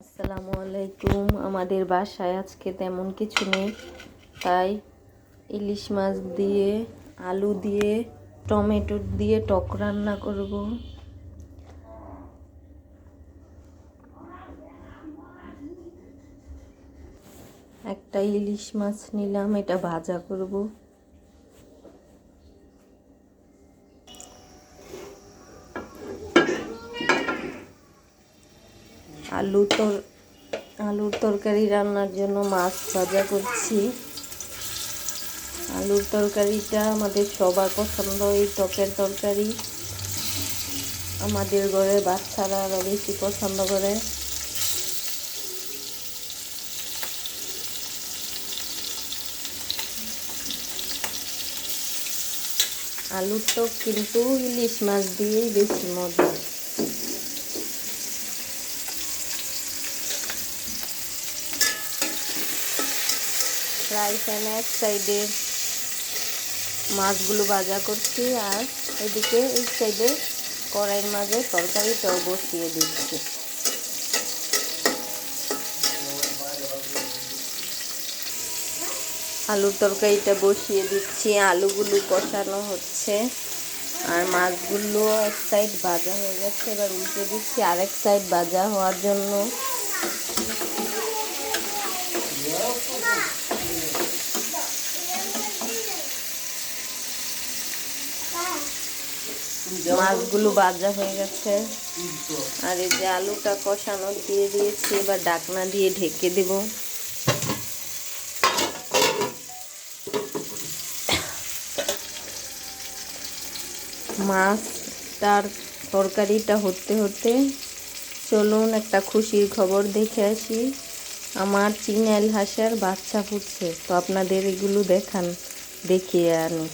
আসসালামু আলাইকুম। আমাদের বাসায় আজকে তেমন কিছু নেই, তাই ইলিশ মাছ দিয়ে আলু দিয়ে টমেটো দিয়ে টক রান্না করব। একটা ইলিশ মাছ নিলাম, এটা ভাজা করব। আলুর তরকারি রান্নার জন্য মাছ ভাজা করছি। আলুর তরকারিটা আমাদের সবার পছন্দ, এই টকের তরকারি আমাদের ঘরে বাচ্চারা আরও বেশি পছন্দ করে। আলুর টক কিন্তু ইলিশ মাছ দিয়েই বেশি মজা। ফ্রাই প্যানে এক সাইডে মাছগুলো ভাজা করছি, আর এদিকে এই সাইডে কড়াইয়ের মাঝে তরকারিটাও বসিয়ে দিচ্ছি। আলুর তরকারিটা বসিয়ে দিচ্ছি, আলুগুলো কষানো হচ্ছে আর মাছগুলো এক সাইড ভাজা হয়ে গেছে। এবার উল্টে দিচ্ছি আরেক সাইড ভাজা হওয়ার জন্য। মাছগুলো ভাজা হয়ে গেছে আর এই যে আলুটা কষানো দিয়ে দিয়েছি। এবার ঢাকনা দিয়ে ঢেকে দেব। মাছটার তরকারিটা হতে হতে চলুন একটা খুশির খবর দেখে আসি। আমার চীনাল হাঁসের বাচ্চা ফুটছে, তো আপনাদের এগুলো দেখিয়ে আনি।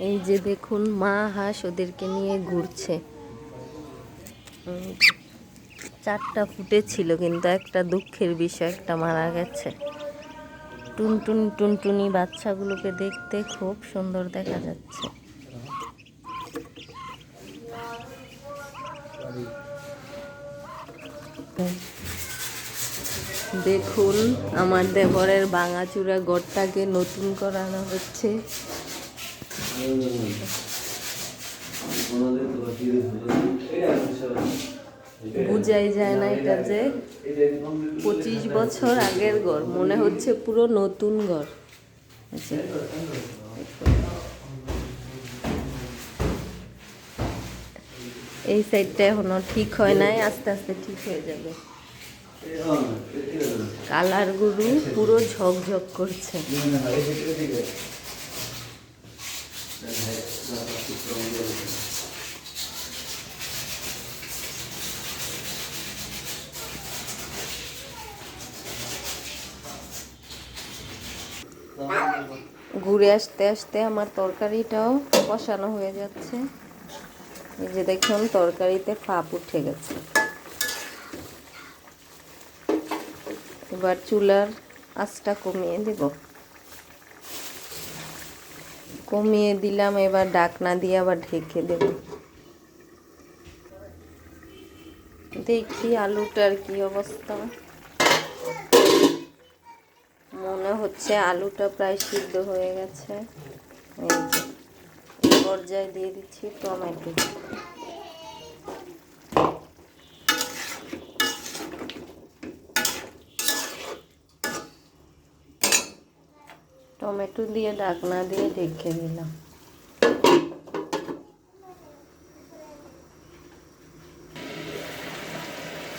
এই যে দেখুন, মা হাঁস ওদেরকে নিয়ে ঘুরছে। 4টা ফুটেছিল, কিন্তু একটা দুঃখের বিষয়, একটা মারা গেছে। টুনটুনি বাচ্চাগুলোকে দেখতে খুব সুন্দর দেখা যাচ্ছে। দেখুন, আমার দেবরের ভাঙাচুরা ঘরটাকে নতুন করানো হচ্ছে। বুঝাই যায় না এটা যে 25 বছর আগের ঘর, মনে হচ্ছে পুরো নতুন ঘর। এই সাইডটা এখনো ঠিক হয় নাই, আস্তে আস্তে ঠিক হয়ে যাবে। কালার গুলো পুরো ঝকঝক করছে। ঘুরে আসতে আসতে আমার তরকারিটাও কষানো হয়ে যাচ্ছে। এই যে দেখুন, তরকারিতে ফাঁপ উঠে গেছে। এবার চুলার আঁচটা কমিয়ে দেব। কমিয়ে দিলাম, এবার ঢাকনা দিয়ে আবার ঢেকে দেব। দেখি আলুটার কি অবস্থা। মনে হচ্ছে আলুটা প্রায় সিদ্ধ হয়ে গেছে। এই যে এই পর্যায়ে দিয়ে দিচ্ছি টমেটো। টমেটো দিয়ে ঢাকনা দিয়ে ঢেকে দিলাম।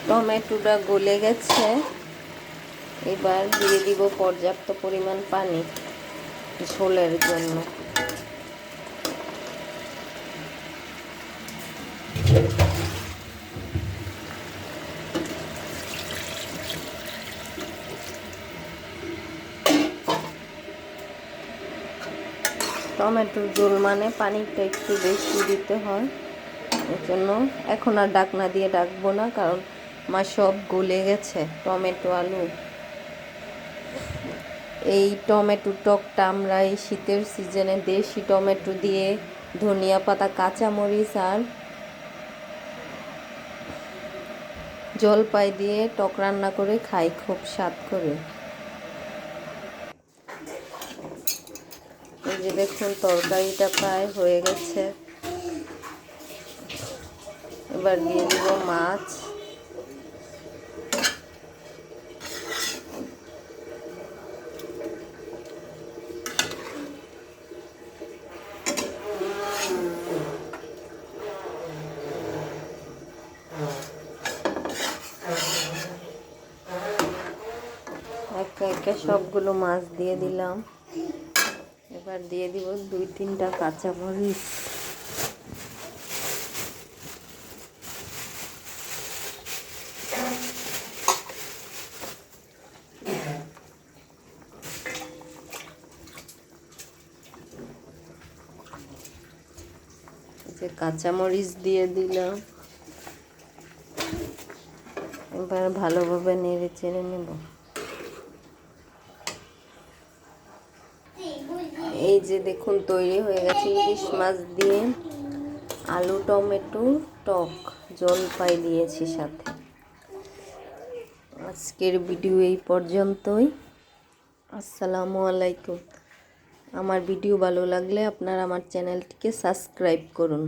টমেটোটা গলে গেছে, এবার দিয়ে দিব পর্যাপ্ত পরিমাণ পানি ঝোলের জন্য। টমেটোর ঝোল মানে পানিটা একটু বেশি দিতে হয়, এর জন্য এখন আর ঢাকনা দিয়ে ডাকবো না, কারণ মা সব গলে গেছে টমেটো আলু। এই টমেটো টকটা আমরা এই শীতের সিজনে দেশি টমেটো দিয়ে ধনিয়া পাতা, কাঁচামরিচ আর জলপাই দিয়ে টক রান্না করে খাই, খুব স্বাদ করে। এই যে দেখুন তরকারিটা প্রায় হয়ে গেছে, এবার দিয়ে দিব মাছ। একে একে সবগুলো মাছ দিয়ে দিলাম। এবার দিয়ে দিব 2-3টা কাঁচামরিচ। যে কাঁচামরিচ দিয়ে দিলাম, এবার ভালোভাবে নেড়ে চেড়ে নেব। এই যে দেখুন তৈরি হয়ে গেছে ইলিশ মাছ দিয়ে আলু টমেটো টক জলপাই দিয়েছি সাথে। আজকের ভিডিও এই পর্যন্তই। আসসালামু আলাইকুম। আমার ভিডিও ভালো লাগলে আপনারা আমার চ্যানেলটিকে সাবস্ক্রাইব করুন।